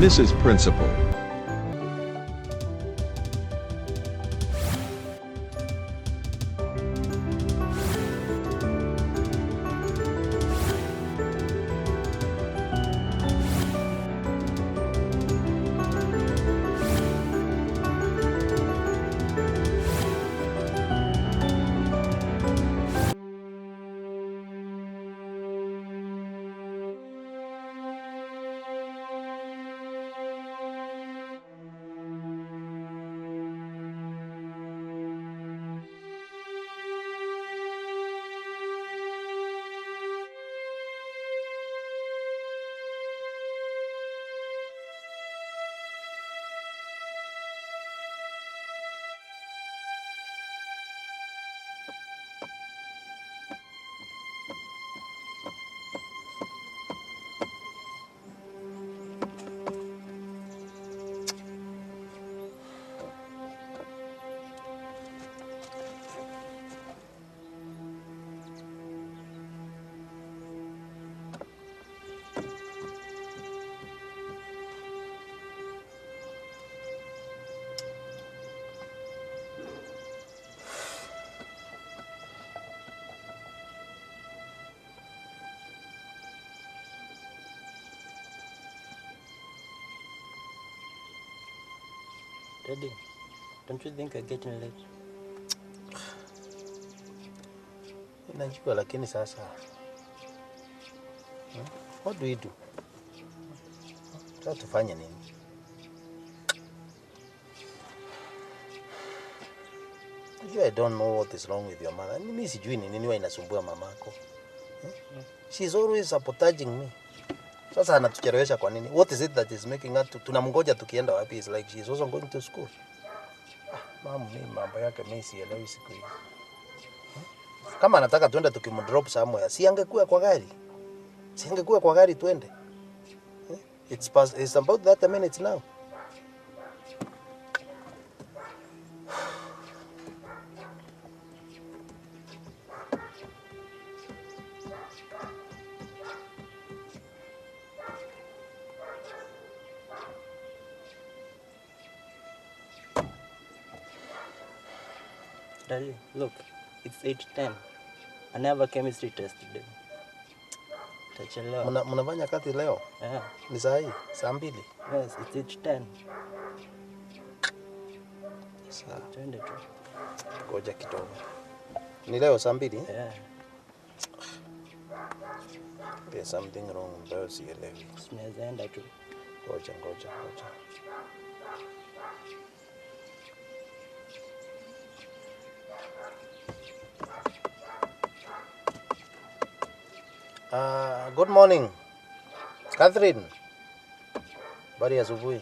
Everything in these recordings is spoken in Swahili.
Mrs. Principal. Daddy, don't you think I'm getting late? Najua lakini sasa. What do we do? Sasa tufanye nini? I don't know what is wrong with your mother. Mimi sijui ni nini inasumbua mamako. She's always sabotaging me. Sasa anatuchelewesha kwa nini? What is it that is making her tunamngoja tukienda wapi? Is like she's also going to school. Mama, mimi mambo yake mimi sielewi siku hizi. Kama anataka tuende tukimdrop somewhere, si angekuwa kwa gari. Si angekuwa kwa gari tuende. It's about that minutes now. Daddy, look, it's 8:10. I never a chemistry test today. Tachelewa. Mnafanya kazi leo? Yeah. Ni saa hii, saa 2. Yes, it's 8:10. Sawa. Twende tu. Ngoja kidogo. Ni leo saa 2? Yeah. There's something wrong ambayo sielewi. Tunaweza enda tu. Ngoja. Good morning. Catherine. Bari asubuhi.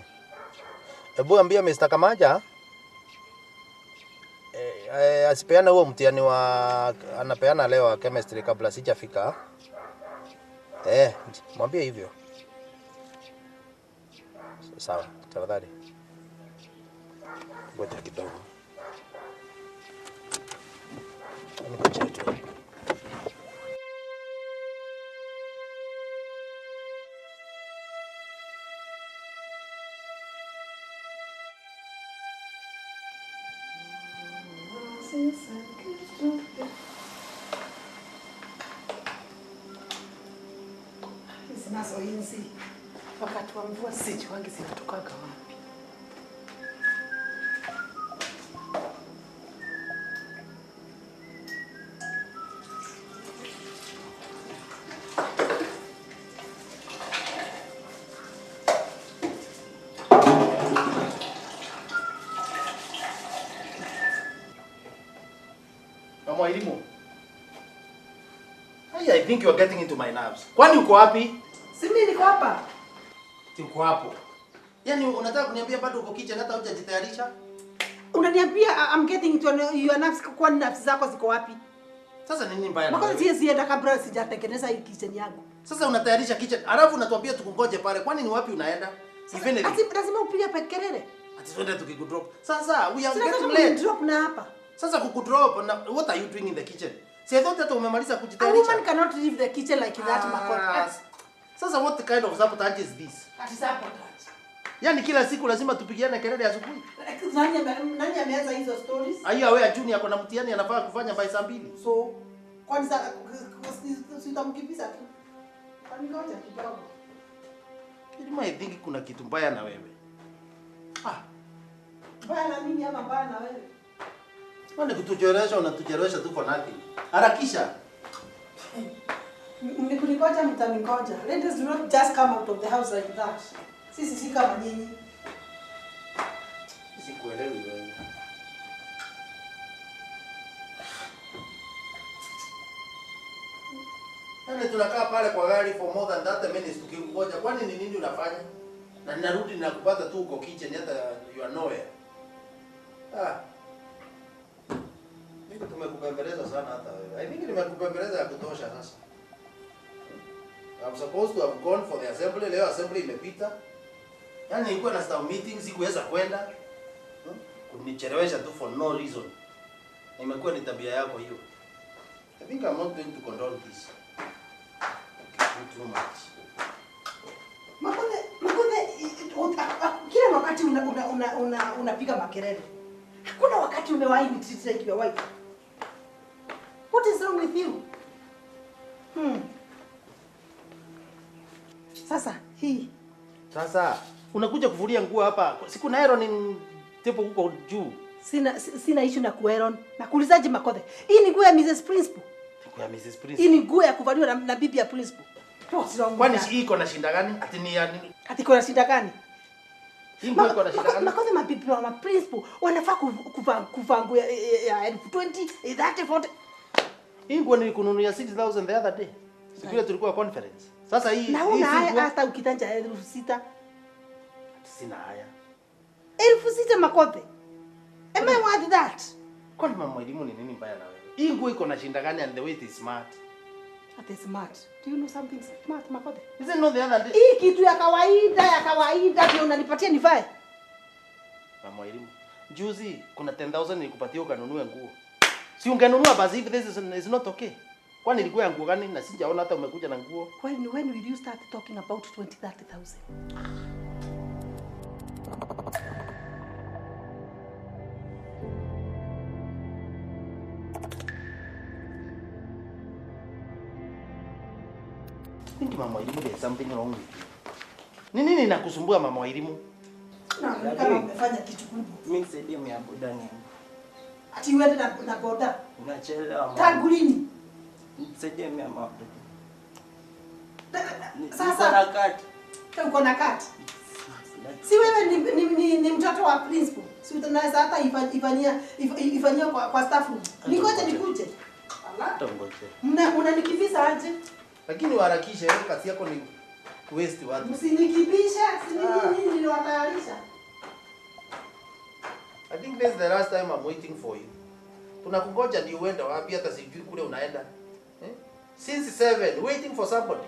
Hebu ambia Mr. Kamaja asipeana huo mtihani wa anapeana leo wa chemistry kabla sijafika. Mwambie hivyo. Sawa, tafadhali. Ngoja kidogo. Ngoja tu. Zinazo hizi wakati wa mvua sijuangi zinatoka wapi. Mama elimu. I think you are getting into my nerves. Kwani uko wapi? Si mimi niko hapa. Uko hapo. Yaani unataka kuniambia bado uko kitchen hata hujajitayarisha? Unaniambia I'm getting into your nerves, kwa nerves zako ziko wapi? Sasa nini mbaya na wewe? Mbona sienda kabla sijatengeneza hii kitchen yangu? Sasa unatayarisha kitchen, alafu unatuambia tukungoje pale. Kwani ni wapi unaenda? Sivene. Lazima upige kelele. Ati twende tukikudrop. Sasa we are getting late. late. Drop na hapa. Sasa kukudrop na what are you doing in the kitchen? Si I thought that umemaliza kujitayarisha. A woman cannot leave the kitchen like that, Makota. Sasa what kind of sabotage is this? Ati sabotage. Yaani kila siku lazima tupigiane kelele asubuhi. Nani ameanza hizo stories? Aiya wewe Junior ako na mtihani anafaa kufanya by saa 2. So, kwani sasa sitamkimbiza tu. Kwani ngoja kidogo. I think kuna kitu mbaya na wewe. Mbaya na mimi ama mbaya na wewe? Kwani kutuchelewesha unatuchelewesha tu for nothing. Harakisha. Mnikunikoja mtanikoja. Ladies do not just come out of the house like that. Sisi si kama nyinyi. Sikuelewi wewe. Yaani tunakaa pale kwa gari for more than 30 minutes tukingoja. Kwani ni nini unafanya? Na ninarudi ninakupata tu uko kitchen hata you are nowhere. Mimi tumekupembeleza sana hata wewe. I think nimekupembeleza ya kutosha sasa. I'm supposed to have gone for the assembly. Leo assembly imepita. Yaani nilikuwa na staff meeting sikuweza kwenda. Kunichelewesha tu for no reason. Imekuwa ni tabia yako hiyo. I think I'm not going to condone this. Too much. Makone, kila wakati unapiga makelele. Hakuna wakati umewahi ni treat like your wife. What is wrong with you? Sasa unakuja kuvulia nguo hapa. Siku na iron tepo huko juu. Sina issue na kuiron. Nakuulizaje Makothe? Hii ni nguo ya Mrs. Principal. Nguo ya Mrs. Principal. Hii ni nguo ya kuvaliwa na bibi ya Principal. Kwani hii iko na shinda gani? Ati ni ya nini? Ati iko na shinda gani? Hii nguo iko na shinda gani? Makothe mabibi wa Principal wanafaa kuvaa nguo ya 20, 30, 40. Hii nguo nilikununulia 6,000 the other day. Siku ile tulikuwa conference. Sasa hii naona haya hata ukitanja 6,000. Sina haya. 6,000 Makothe. Am I worth that? Kwani mama elimu ni nini mbaya na wewe? Hii nguo iko na shinda gani and the way it is smart? At smart. Do you know something smart Makothe? Is it not the other day? Hii kitu ya kawaida ndio unanipatia nivae. Mama elimu. Juzi kuna 10,000 nilikupatia ukanunue nguo. Si ungenunua basi if this is not okay. Kwani ilikuwa nguo gani na sijaona hata umekuja na nguo? When will you start talking about 20,000-30,000? Think mama elimu there's something wrong with you. Ni nini nakusumbua mama elimu? Na kama umefanya kitu kubwa. Mimi nisaidie mia boda ni. Ati uende na boda. Unachelewa. Tangu lini? Nisaidie mia boda. Sasa uko na kati. Si wewe ni mtoto wa Principal. Si utanaweza hata ifanyia kwa staff room. Ningoje nikuje. Ala. Unanikimbisha aje? Lakini uharakishe wewe kazi yako ni waste watu. Msinikimbishe, nini niliwatayarisha. I think this is the last time I'm waiting for you. Tunakungoja ndio uende wapi hata sijui kule unaenda. Since 7 waiting for somebody.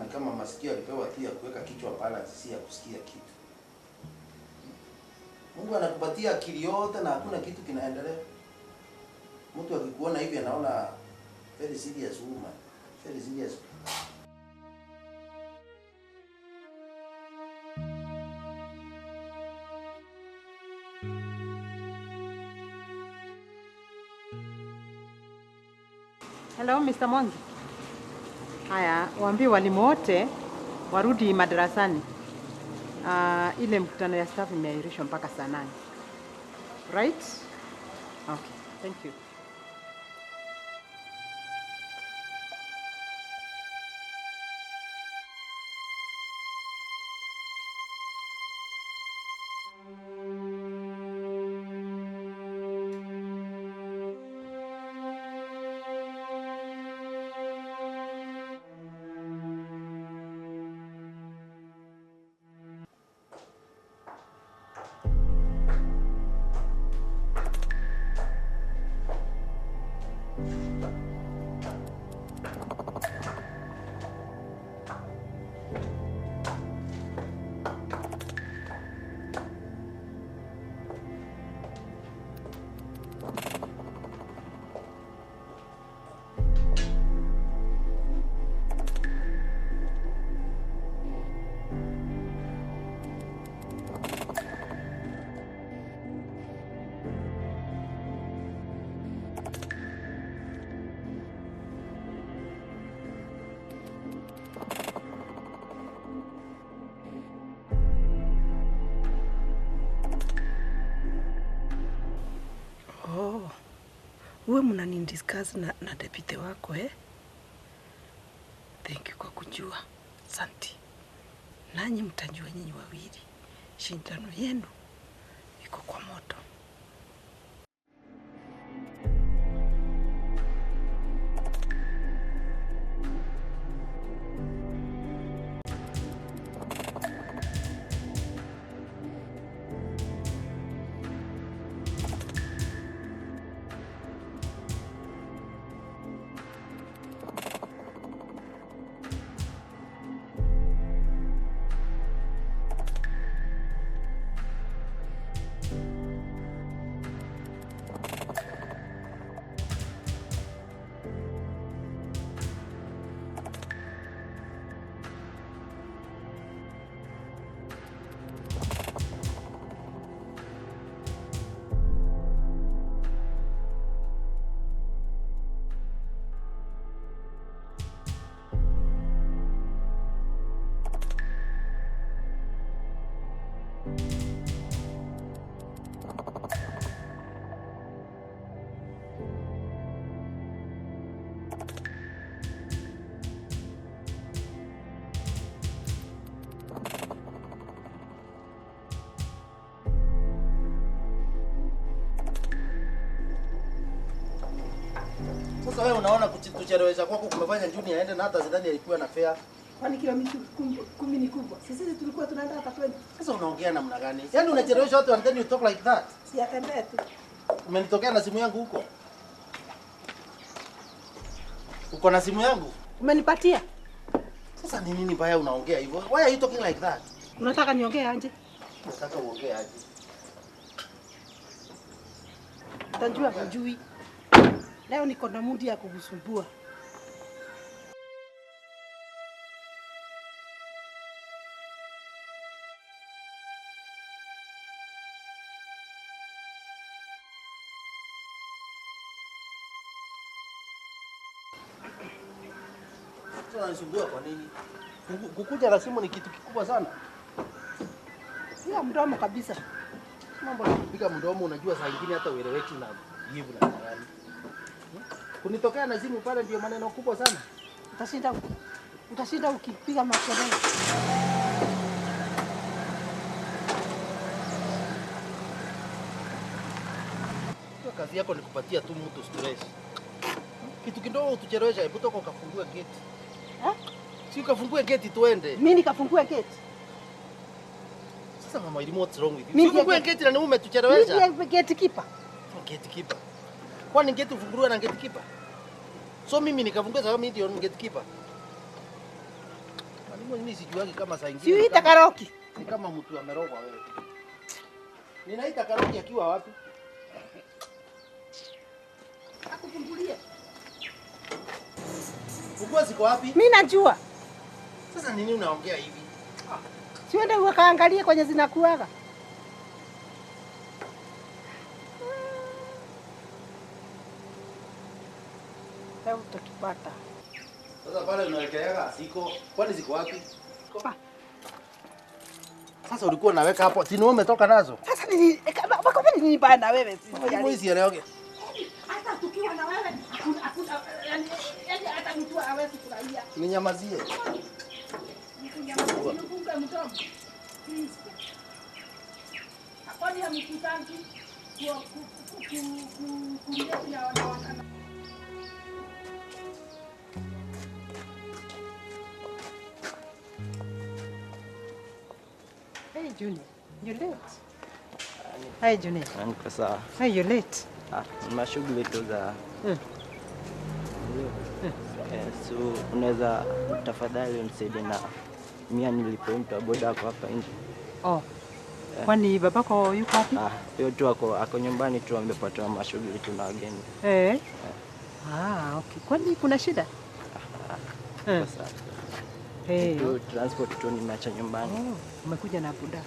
Ni kama masikio alipewa tia kuweka kichwa balance si ya kusikia kitu. Mungu anakupatia akili yote na hakuna kitu kinaendelea. Mtu akikuona hivi anaona very serious woman. Very serious. Hello, Mr. Mwangi. Haya, waambie walimu wote warudi madarasani. Ile mkutano ya staff imeahirishwa mpaka saa 8. Right? Okay, thank you. Uwe mnani discuss na deputy wako Thank you kwa kujua. Asante. Nanyi mtajua nyinyi wawili. Shindano yenu iko kwa moto. Sasa wewe unaona kuchelewesha kwako kumefanya Junior aende na hata sidhani alikuwa na fare. Kwani kilomita 10 ni kubwa? Sisi tulikuwa tunaenda hapa 20. Sasa unaongea namna gani? Yaani unachelewesha watu and then you talk like that. Si atembee tu. Umenitokea na simu yangu huko. Uko na simu yangu? Umenipatia? Sasa ni nini baya unaongea hivyo? Why are you talking like that? Unataka niongee aje? Nataka uongee aje? Utajua hujui. Leo niko na mudi ya kukusumbua. Sasa unanisumbua kwa nini? Kukuja na simu ni kitu kikubwa sana. Sio mdomo kabisa. Mambo ya kupiga mdomo unajua saa nyingine hata ueleweki na jibu na nani. Kunitokea na simu pale ndio maneno kubwa sana. Utashinda ukipiga makelele. Kazi yako ni kupatia tu mtu stress. Kitu kidogo utuchelewesha, hebu toka ukafungue gate. Si ukafungue gate tuende. Mimi nikafungue gate. Sasa mama, what's wrong with you? Si ufungue gate na ni umetuchelewesha. Mimi gate keeper. Gate keeper. Kwani gate ufunguliwe na gate keeper? So mimi nikafungue sababu mimi ndio gate keeper. Mimi sijuagi kama saa nyingine. Si uita karaoke. Ni kama mtu amerogwa wewe. Ninaita Karoki akiwa wapi? Akufungulie. Funguo ziko wapi? Mimi najua. Sasa nini unaongea hivi? Siende ukaangalie kwenye zinakuaga. Leo utatupata. Sasa pale unawekelea ziko, kwani ziko wapi? Pa. Sasa ulikuwa unaweka hapo, si wewe umetoka nazo? Sasa nini bako nini baya na wewe? Hiyo hizi eleoge. Hata tukiwa na wewe hakuna yani hata mtu hawezi kufurahia. Ninyamazie. Nifunge mdomo. Please. Hapo ya mkutangi kulia wanawake. Hey Junior, you late? Hi Junior. Niko sawa. Hey, you late? Mashughuli tu za so unaweza tafadhali unisaidie na mia nilipe mtu wa boda wako hapa nje. Oh. Kwani babako yuko wapi? Hiyo tu ako nyumbani tu, amepata mashughuli tu na wageni. Okay. Kwani kuna shida? Sasa Hey. transport tu nimeacha nyumbani. Umekuja na buda?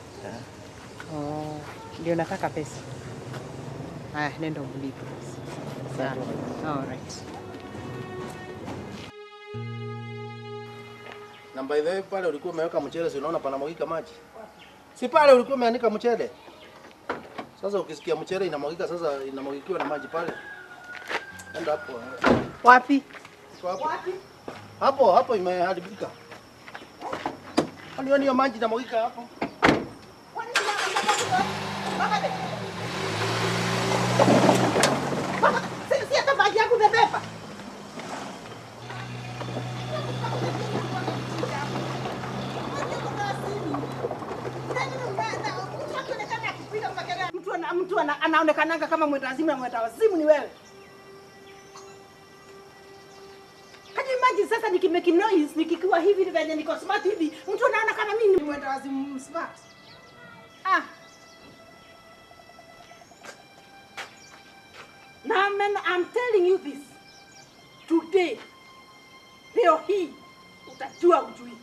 Ndio nataka pesa. Haya, nenda umlipe. Sawa. All right. Na by the way pale ulikuwa umeweka mchele, si unaona panamwagika maji? Si pale ulikuwa umeanika mchele? Sasa ukisikia mchele inamwagika, sasa inamwagikiwa na maji pale. Enda hapo. Wapi? Wapi? Hapo imeharibika. Kwani hiyo maji inamwagika hapo? Kwani si hata maji yangu bebeba. Mtu anaonekananga kama mwendawazimu na mwendawazimu ni wewe. Can you imagine sasa nikimake noise nikikiwa hivi venye niko smart hivi mtu anaona kama mimi ni mwendawazimu smart. Now man, I'm telling you this. Today, leo hii utajua ujui.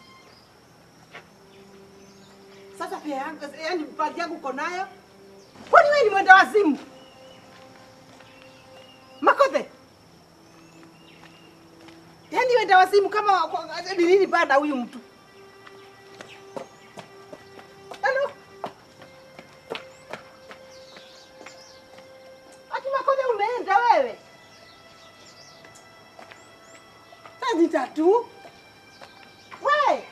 Sasa pia yangu, yani bagi yangu uko nayo. Kwani wewe ni mwenda wazimu? Makothe. Yani mwenda wazimu kama ni nini baada huyu mtu? Hello. Ati Makothe umeenda wewe? Tani tatu. Wewe.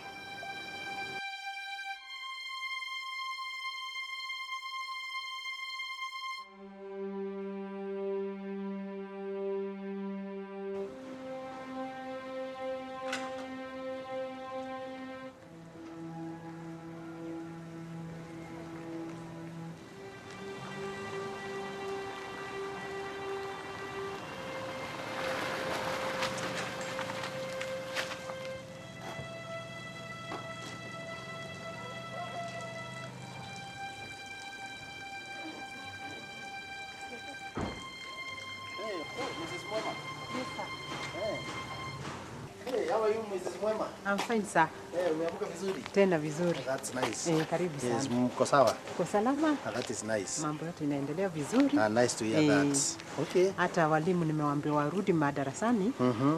Hey, how are you, Mrs. Mwema? I'm fine, sir. Umeamka vizuri? Tena vizuri. That's nice. Karibu sana. Yes, mko sawa? Uko salama? That is nice. Mambo yote inaendelea vizuri. Nice to hear that. Okay. Hata walimu nimewaambia warudi madarasani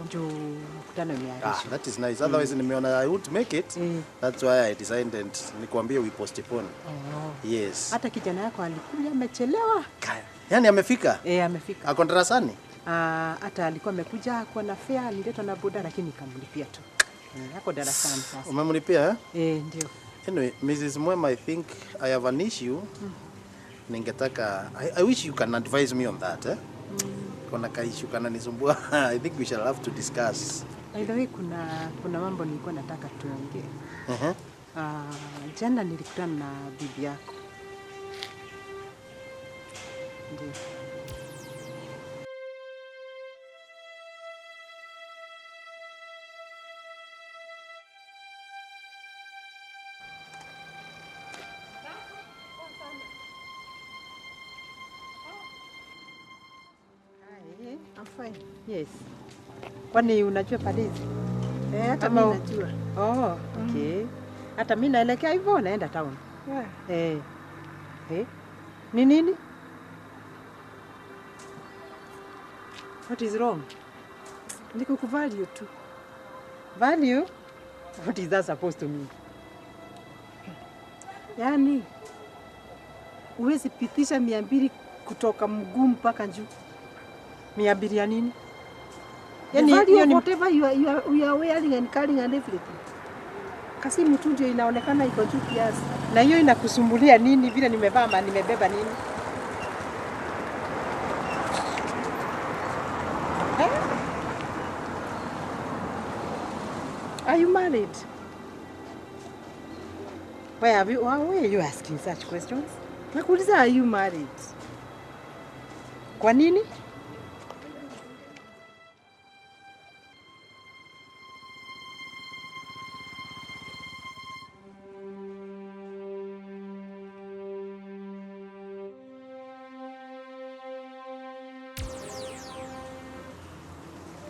juu mkutano umeahirishwa. That is nice. Otherwise nimeona I would make it. That's why I decided nikwambie we postpone. Yes. Hata kijana yako alikuja amechelewa. Yaani amefika? Amefika. Ako darasani? Hata alikuwa amekuja kwa na fare aliletwa na boda lakini nikamlipia tu. Yako darasani sasa. Umemlipia Ndio. Anyway, Mrs. Mwema, I think I have an issue. Ningetaka I wish you can advise me on that, Kuna ka issue kana nisumbua. I think we shall have to discuss. By the way, kuna mambo nilikuwa nataka tuongee. Jana nilikutana na bibi yako. Ndio. fine. Yes. Kwani unajua Palizi? Hata mimi najua. Oh, okay. Hata mimi naelekea hivyo, naenda town. Yeah. Ni nini? What is wrong? Niko kuvalue tu. Value? What is that supposed to mean? Yaani uwezi pitisha 200 kutoka mguu mpaka juu. 200 ya nini? Yaani hiyo ni whatever you are wearing and carrying and everything. Kasi mtu ndio inaonekana iko juu kiasi. Na hiyo inakusumbulia nini vile nimevaa ama nimebeba nini? Are you married? Why are you asking such questions? Nakuuliza, are you married? Kwa nini?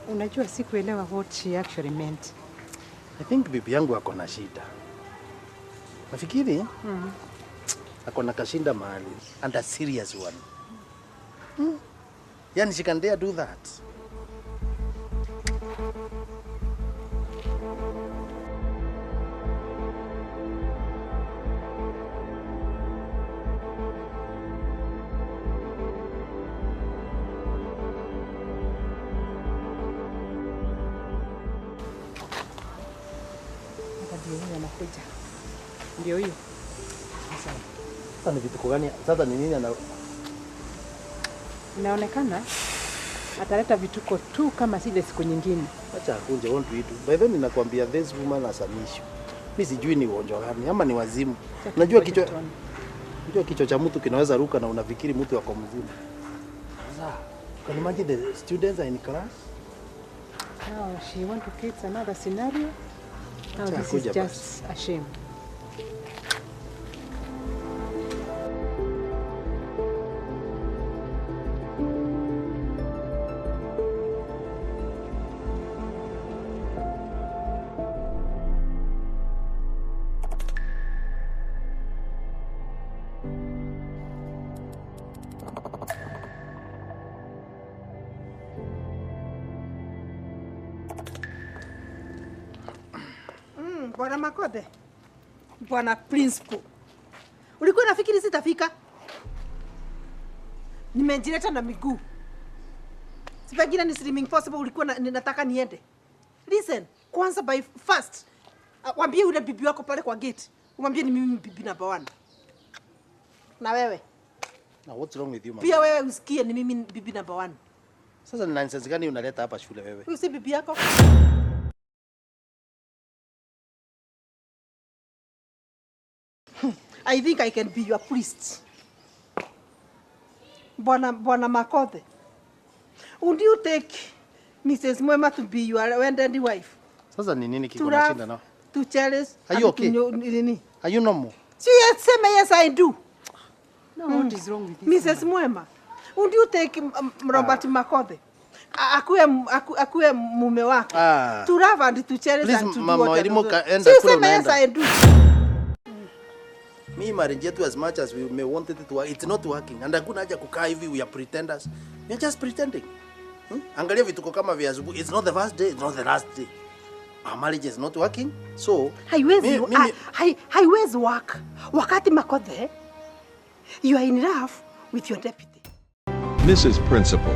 Unajua sikuelewa what she actually meant. I think bibi yangu ako na shida. Nafikiri ako na kashinda mahali, and a serious one. Yani she can dare do that. Ndio huyo anakuja. Ndio huyo. Sasa ni vitu gani? Sasa ni nini ana Inaonekana ataleta vituko tu kama zile siku nyingine. acha akunje want to do. By the way ninakwambia this woman has an issue. Mimi sijui ni ugonjwa gani ama ni wazimu. Unajua kichwa cha mtu kinaweza ruka na unafikiri mtu wako mzima. Sasa can you imagine the students are in class? Now she want to create another scenario. Now this is just a shame. Bwana Makothe. Bwana Principal. Ulikuwa unafikiri sitafika? Nimejileta na miguu. Sipengine ni slimming possible ulikuwa ninataka niende. Listen, kwanza by first. Waambie yule bibi wako pale kwa gate. Umwambie ni mimi bibi number 1. Na wewe? Now what's wrong with you, mama? Pia wewe usikie ni mimi bibi number 1. Sasa ni nonsense gani unaleta hapa shule wewe? Huyu si bibi yako? I think I can be your priest. Bwana Makothe, would you take Mrs. Mwema to be your wedded wife? Sasa ni nini kiko na shida nao? To cherish. Are you okay? Are you normal? Yes, I do. No, what is wrong with this? Mrs. Mwema, would you take Robert Makothe? Akuwe mume wake. To love and to cherish. Please, and to mama, do what yes, I do. Me marriage yetu as much as we may want it to work, it's not working. And hakuna haja kukaa hivi we are pretenders. We are just pretending. Angalia vituko kama vya asubuhi. It's not the first day, it's not the last day. Our marriage is not working. So haiwezi work. Wakati Makothe, you are in love with your deputy. Mrs. Principal.